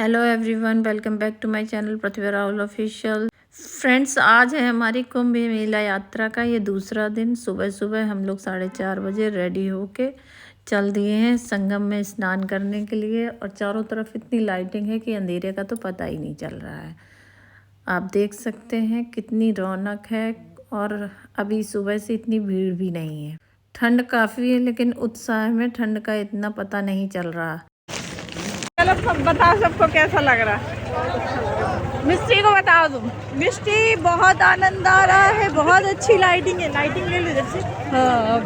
Hello everyone, welcome back to my channel Pratibha Rahul official. Friends, आज है हमारी कुंभ मेला यात्रा का ये दूसरा दिन। सुबह सुबह हम लोग 4:30 बजे रेडी होके चल दिए हैं संगम में स्नान करने के लिए। और चारों तरफ इतनी लाइटिंग है कि अंधेरे का तो पता ही नहीं चल रहा है। आप देख सकते हैं कितनी रौनक है। और अभी सुबह से इतनी भीड़ भी नहीं है। ठंड काफ़ी है लेकिन उत्साह में ठंड का इतना पता नहीं चल रहा। चलो बताओ सबको कैसा लग रहा है। मिस्टी को बताओ तुम। मिस्टी, बहुत आनंद आ रहा है, बहुत अच्छी लाइटिंग है। लाइटिंग ले लो जैसे। हाँ,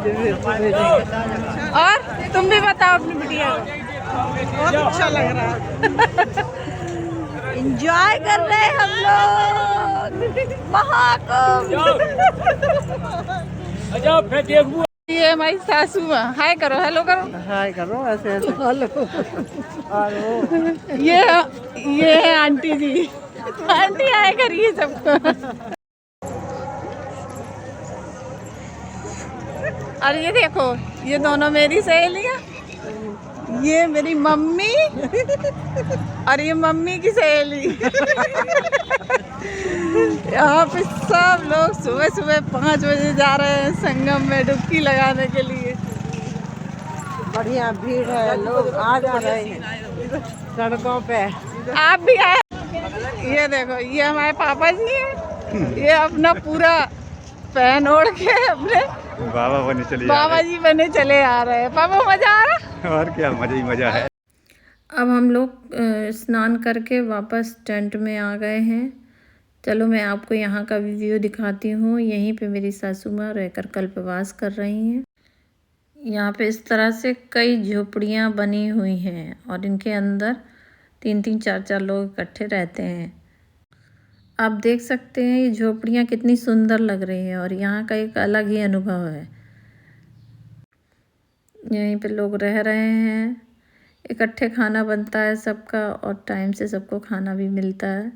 और तुम भी बताओ अपनी बिटिया को। बहुत अच्छा लग रहा है। एंजॉय कर रहे हैं हम लोग महाकुंभ। ये हमारी सासू माँ। हाय करो, हेलो करो। हाय करो, ऐसे ऐसे हेलो। ये है आंटी जी। आंटी आए करिए सबको। और ये देखो, ये दोनों मेरी सहेलियाँ। ये मेरी मम्मी और ये मम्मी की सहेली। यहाँ पे सब लोग सुबह सुबह 5 बजे जा रहे हैं संगम में डुबकी लगाने के लिए। बढ़िया भीड़ है, लोग आ जा रहे हैं सड़कों पे। आप भी आए। ये देखो, ये हमारे पापा जी हैं। ये अपना पूरा पहन ओढ़ के अपने बाबा जी बने चले आ रहे हैं। पापा, मजा आ रहा है? और क्या, मजा ही मजा है। अब हम लोग स्नान करके वापस टेंट में आ गए हैं। चलो मैं आपको यहाँ का भी व्यू दिखाती हूँ। यहीं पे मेरी सासू माँ रहकर कल्पवास कर रही हैं। यहाँ पे इस तरह से कई झोपड़ियाँ बनी हुई हैं और इनके अंदर 3-3, 4-4 लोग इकट्ठे रहते हैं। आप देख सकते हैं ये झोपड़ियाँ कितनी सुंदर लग रही हैं और यहाँ का एक अलग ही अनुभव है। यहीं पे लोग रह रहे हैं, इकट्ठे खाना बनता है सबका और टाइम से सबको खाना भी मिलता है।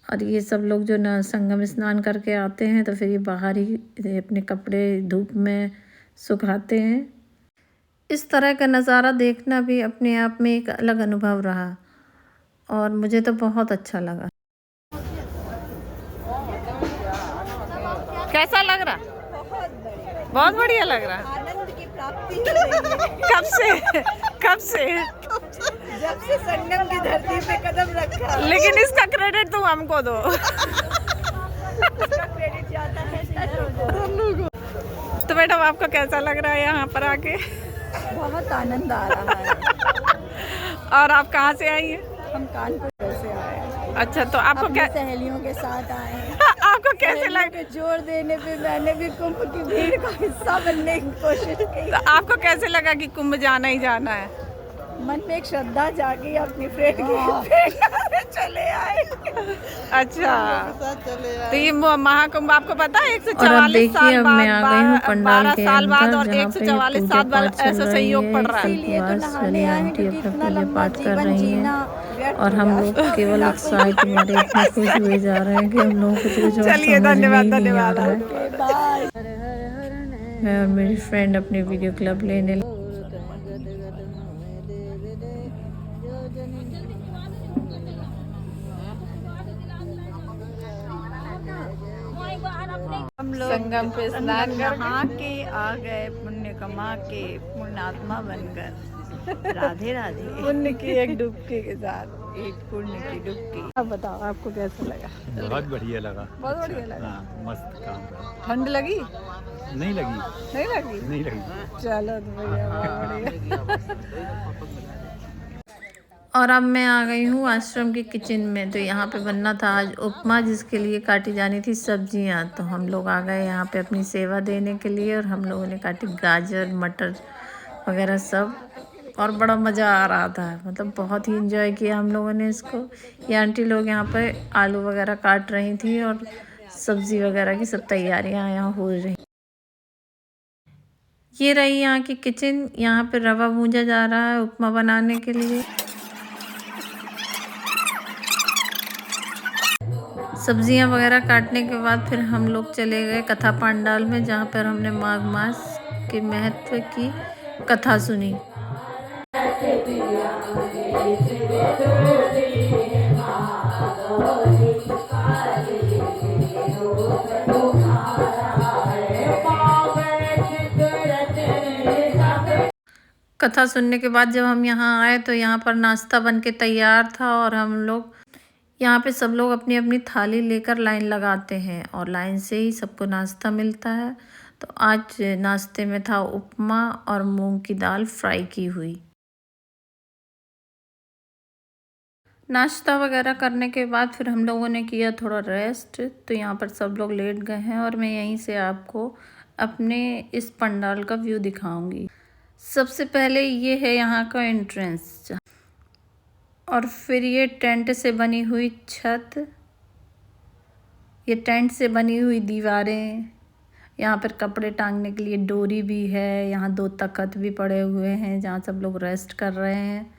और ये सब लोग जो ना संगम स्नान करके आते हैं तो फिर ये बाहर ही अपने कपड़े धूप में सुखाते हैं। इस तरह का नज़ारा देखना भी अपने आप में एक अलग अनुभव रहा और मुझे तो बहुत अच्छा लगा। कैसा लग रहा? बहुत बढ़िया लग रहा। आनंद की प्राप्ति कब से जब से संगम की धरती पे कदम रखा। लेकिन इसका क्रेडिट तुम हमको दो। क्रेडिट जाता है। तो मैडम, आपको कैसा लग रहा है यहाँ पर आके? बहुत आनंद आ रहा है। और आप कहाँ से आई हैं? हम कानपुर से आए हैं। अच्छा, तो आपको क्या सहेलियों के साथ आए हैं। आपको कैसे लग जोर देने पे मैंने भी कुंभ की भीड़ का हिस्सा बनने की कोशिश की। तो आपको कैसे लगा कि कुंभ जाना ही जाना है? मन में एक श्रद्धा जागी, अपनी फ्रेंड की चले आए। अच्छा, तो ये महाकुंभ आपको पता है 144 देखिए, साल अब मैं आ गई हूँ पंडाल 12 के साल बाद अंदर और जहाँ पे 144 पूजा साल बाद पाठ चल ऐसा रही सहयोग पड़ रहा है। कल्पवास वाली आंटी अपना पूजा पाठ कर रही हैं और हम लोग केवल एक्साइट हमारे इतने खुश हुए जा रहे हैं कि हम लोगों को कुछ और चलिए, समझ में ही नहीं आ धन्यवाद। रहा है। मैं और मेरी फ्रेंड अपने वीडियो क्लिप लेने हम लोग संगम पे स्नान नहा के आ गए, पुण्य कमा के पुण्यात्मा बनकर। राधे राधे। पुण्य की एक डुबकी के साथ एक पुण्य की डुबकी। अब बताओ, आपको कैसा लगा? बहुत बढ़िया लगा। बहुत बढ़िया लगा। हाँ, मस्त काम करा। ठंड लगी? नहीं लगी। नहीं लगी? नहीं लगी। चलो तो भैया, बहुत बढ़िया। और अब मैं आ गई हूँ आश्रम के किचन में। तो यहाँ पे बनना था आज उपमा, जिसके लिए काटी जानी थी सब्जियाँ। तो हम लोग आ गए यहाँ पे अपनी सेवा देने के लिए और हम लोगों ने काटी गाजर, मटर वगैरह सब। और बड़ा मज़ा आ रहा था, मतलब बहुत ही एंजॉय किया हम लोगों ने इसको। ये आंटी लोग यहाँ पे आलू वगैरह काट रही थी और सब्ज़ी वगैरह की सब तैयारियाँ यहाँ हो रही। ये रही यहाँ की किचन। यहाँ पे रवा भूंजा जा रहा है उपमा बनाने के लिए। सब्जियां वगैरह काटने के बाद फिर हम लोग चले गए कथा पंडाल में, जहाँ पर हमने माघ मास के महत्व की कथा सुनी। कथा सुनने के बाद जब हम यहाँ आए तो यहाँ पर नाश्ता बन के तैयार था और हम लोग यहाँ पे सब लोग अपनी अपनी थाली लेकर लाइन लगाते हैं और लाइन से ही सबको नाश्ता मिलता है। तो आज नाश्ते में था उपमा और मूंग की दाल फ्राई की हुई। नाश्ता वगैरह करने के बाद फिर हम लोगों ने किया थोड़ा रेस्ट। तो यहाँ पर सब लोग लेट गए हैं और मैं यहीं से आपको अपने इस पंडाल का व्यू दिखाऊंगी। सबसे पहले ये है यहाँ का एंट्रेंस और फिर ये टेंट से बनी हुई छत, ये टेंट से बनी हुई दीवारें, यहाँ पर कपड़े टांगने के लिए डोरी भी है, यहाँ 2 तख्त भी पड़े हुए हैं जहाँ सब लोग रेस्ट कर रहे हैं।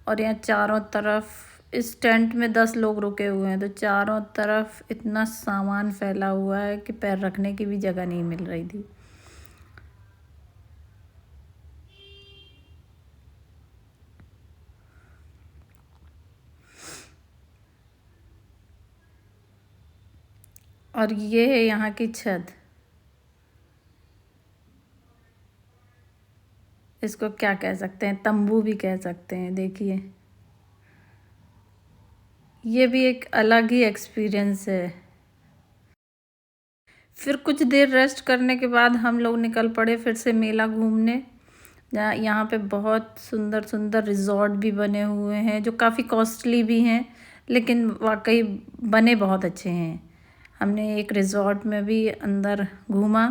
और यहाँ चारों तरफ इस टेंट में 10 लोग रुके हुए हैं तो चारों तरफ इतना सामान फैला हुआ है कि पैर रखने की भी जगह नहीं मिल रही थी। और ये है यहाँ की छत, इसको क्या कह सकते हैं, तंबू भी कह सकते हैं। देखिए ये भी एक अलग ही एक्सपीरियंस है। फिर कुछ देर रेस्ट करने के बाद हम लोग निकल पड़े फिर से मेला घूमने। यहाँ पे बहुत सुंदर सुंदर रिजॉर्ट भी बने हुए हैं जो काफ़ी कॉस्टली भी हैं लेकिन वाकई बने बहुत अच्छे हैं। हमने एक रिजॉर्ट में भी अंदर घूमा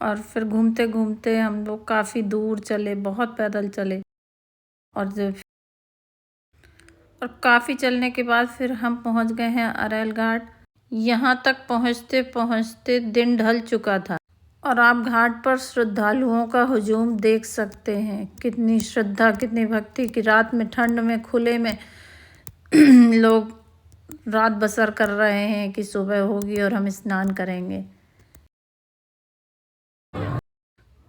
और फिर घूमते घूमते हम लोग काफ़ी दूर चले, बहुत पैदल चले और काफ़ी चलने के बाद फिर हम पहुंच गए हैं अरेल घाट। यहाँ तक पहुँचते पहुँचते दिन ढल चुका था और आप घाट पर श्रद्धालुओं का हुजूम देख सकते हैं। कितनी श्रद्धा, कितनी भक्ति कि रात में ठंड में खुले में लोग रात बसर कर रहे हैं कि सुबह होगी और हम स्नान करेंगे।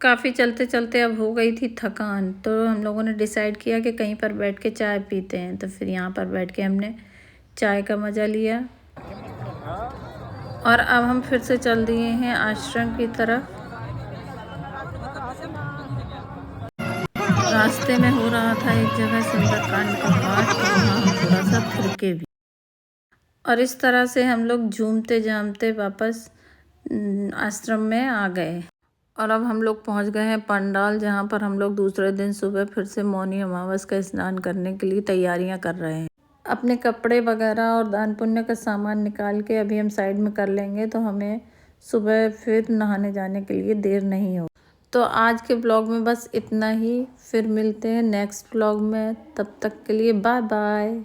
काफ़ी चलते चलते अब हो गई थी थकान तो हम लोगों ने डिसाइड किया कि कहीं पर बैठ के चाय पीते हैं। तो फिर यहाँ पर बैठ के हमने चाय का मज़ा लिया और अब हम फिर से चल दिए हैं आश्रम की तरफ। रास्ते में हो रहा था एक जगह सुंदरकांड का पाठ तो वहाँ हम थोड़ा सा थके भी और इस तरह से हम लोग झूमते झामते वापस आश्रम में आ गए। और अब हम लोग पहुंच गए हैं पंडाल जहां पर हम लोग दूसरे दिन सुबह फिर से मौनी अमावस का स्नान करने के लिए तैयारियां कर रहे हैं। अपने कपड़े वगैरह और दान पुण्य का सामान निकाल के अभी हम साइड में कर लेंगे तो हमें सुबह फिर नहाने जाने के लिए देर नहीं हो। तो आज के ब्लॉग में बस इतना ही, फिर मिलते हैं नेक्स्ट ब्लॉग में। तब तक के लिए बाय बाय।